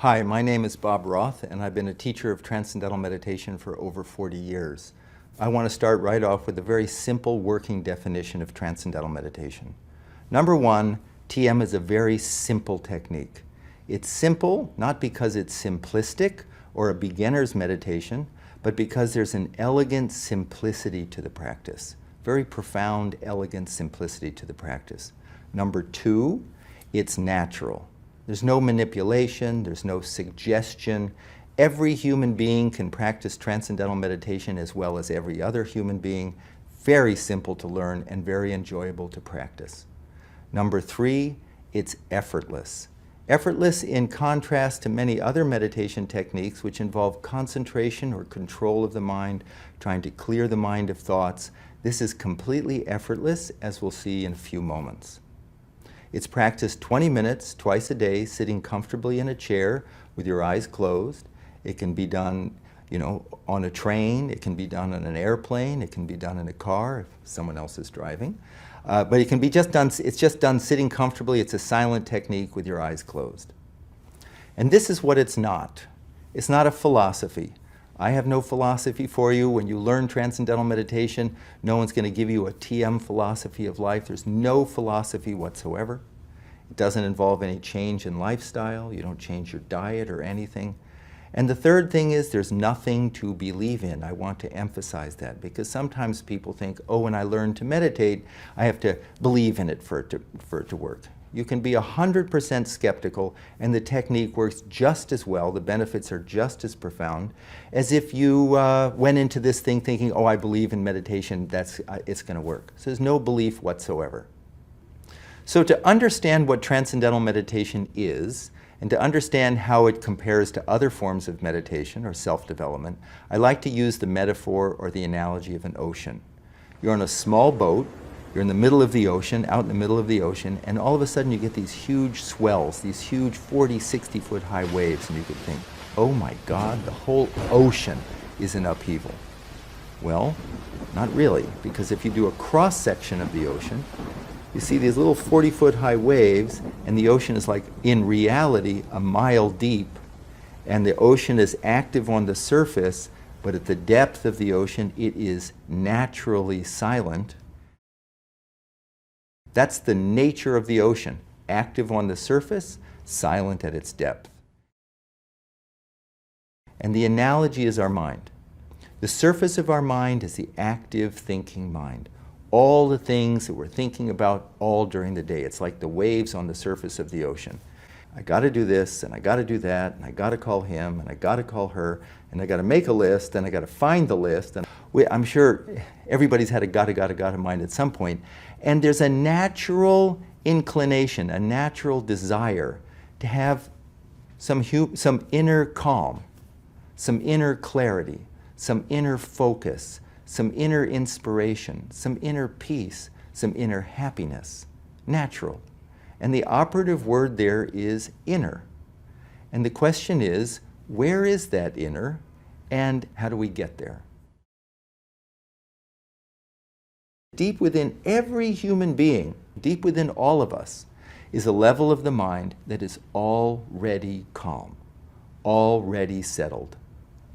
Hi, my name is Bob Roth, and I've been a teacher of Transcendental Meditation for over 40 years. I want to start right off with a very simple working definition of Transcendental Meditation. Number one, TM is a very simple technique. It's simple not because it's simplistic or a beginner's meditation, but because there's an elegant simplicity to the practice. Very profound, elegant simplicity to the practice. Number two, it's natural. There's no manipulation, there's no suggestion. Every human being can practice Transcendental Meditation as well as every other human being. Very simple to learn and very enjoyable to practice. Number three, it's effortless. Effortless in contrast to many other meditation techniques which involve concentration or control of the mind, trying to clear the mind of thoughts. This is completely effortless, as we'll see in a few moments. It's practiced 20 minutes twice a day, sitting comfortably in a chair with your eyes closed. It can be done, on a train. It can be done on an airplane. It can be done in a car if someone else is driving. But it can be it's just done sitting comfortably. It's a silent technique with your eyes closed. And this is what it's not. It's not a philosophy. I have no philosophy for you. When you learn Transcendental Meditation, no one's going to give you a TM philosophy of life. There's no philosophy whatsoever. It doesn't involve any change in lifestyle. You don't change your diet or anything. And the third thing is there's nothing to believe in. I want to emphasize that because sometimes people think, oh, when I learn to meditate, I have to believe in it for it to work. You can be 100% skeptical and the technique works just as well, the benefits are just as profound, as if you went into this thing thinking, oh, I believe in meditation, it's going to work. So there's no belief whatsoever. So to understand what Transcendental Meditation is, and to understand how it compares to other forms of meditation or self-development, I like to use the metaphor or the analogy of an ocean. You're on a small boat, you're in the middle of the ocean, out in the middle of the ocean, and all of a sudden you get these huge swells, these huge 40, 60-foot high waves, and you could think, oh my God, the whole ocean is in upheaval. Well, not really, because if you do a cross-section of the ocean, you see these little 40-foot high waves, and the ocean is like, in reality, a mile deep, and the ocean is active on the surface, but at the depth of the ocean, it is naturally silent. That's the nature of the ocean, active on the surface, silent at its depth. And the analogy is our mind. The surface of our mind is the active thinking mind. All the things that we're thinking about all during the day. It's like the waves on the surface of the ocean. I got to do this, and I got to do that, and I got to call him, and I got to call her, and I got to make a list, and I got to find the list. And I'm sure everybody's had a gotta mind at some point. And there's a natural inclination, a natural desire to have some inner calm, some inner clarity, some inner focus, some inner inspiration, some inner peace, some inner happiness. Natural. And the operative word there is inner. And the question is, where is that inner, and how do we get there? Deep within every human being, deep within all of us, is a level of the mind that is already calm, already settled,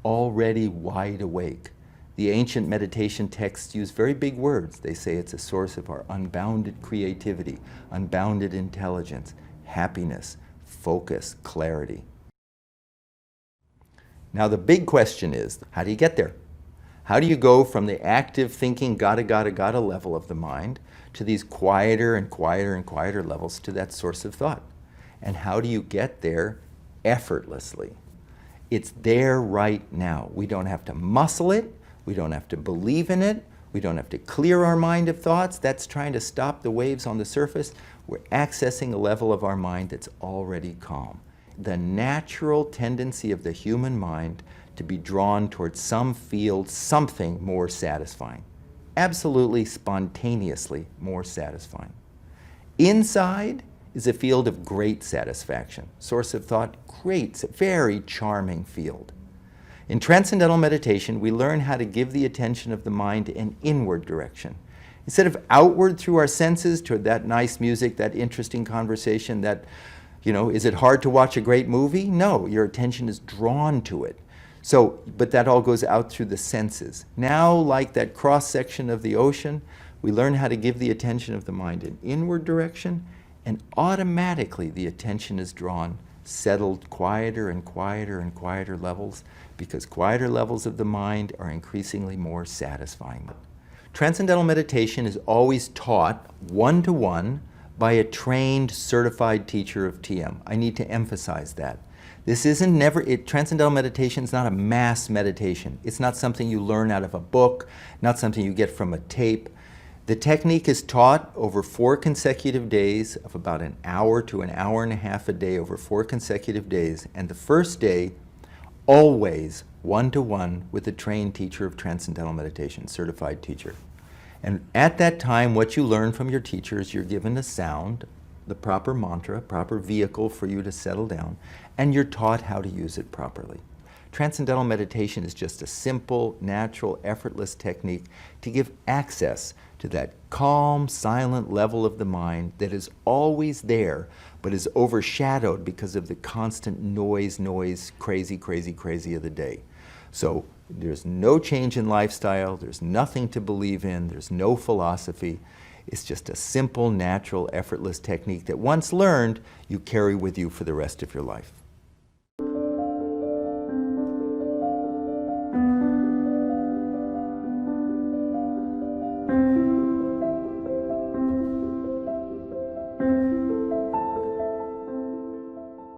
already wide awake. The ancient meditation texts use very big words. They say it's a source of our unbounded creativity, unbounded intelligence, happiness, focus, clarity. Now the big question is, how do you get there? How do you go from the active thinking gotta level of the mind to these quieter and quieter and quieter levels to that source of thought? And how do you get there effortlessly? It's there right now. We don't have to muscle it. We don't have to believe in it. We don't have to clear our mind of thoughts. That's trying to stop the waves on the surface. We're accessing a level of our mind that's already calm. The natural tendency of the human mind to be drawn towards some field, something more satisfying. Absolutely spontaneously more satisfying. Inside is a field of great satisfaction. Source of thought, great, very charming field. In Transcendental Meditation, we learn how to give the attention of the mind an inward direction. Instead of outward through our senses toward that nice music, that interesting conversation, that You know, is it hard to watch a great movie? No, your attention is drawn to it. So, but that all goes out through the senses. Now, like that cross-section of the ocean, we learn how to give the attention of the mind an inward direction, and automatically the attention is drawn, settled quieter and quieter and quieter levels, because quieter levels of the mind are increasingly more satisfying. Transcendental meditation is always taught one-to-one by a trained, certified teacher of TM. I need to emphasize that. This isn't transcendental meditation is not a mass meditation. It's not something you learn out of a book, not something you get from a tape. The technique is taught over 4 consecutive days of about an hour to an hour and a half a day over 4 consecutive days. And the first day, always one-to-one with a trained teacher of transcendental meditation, certified teacher. And at that time, what you learn from your teacher is you're given a sound, the proper mantra, proper vehicle for you to settle down, and you're taught how to use it properly. Transcendental meditation is just a simple, natural, effortless technique to give access to that calm, silent level of the mind that is always there, but is overshadowed because of the constant noise, crazy of the day. So there's no change in lifestyle, there's nothing to believe in, there's no philosophy. It's just a simple, natural, effortless technique that once learned, you carry with you for the rest of your life.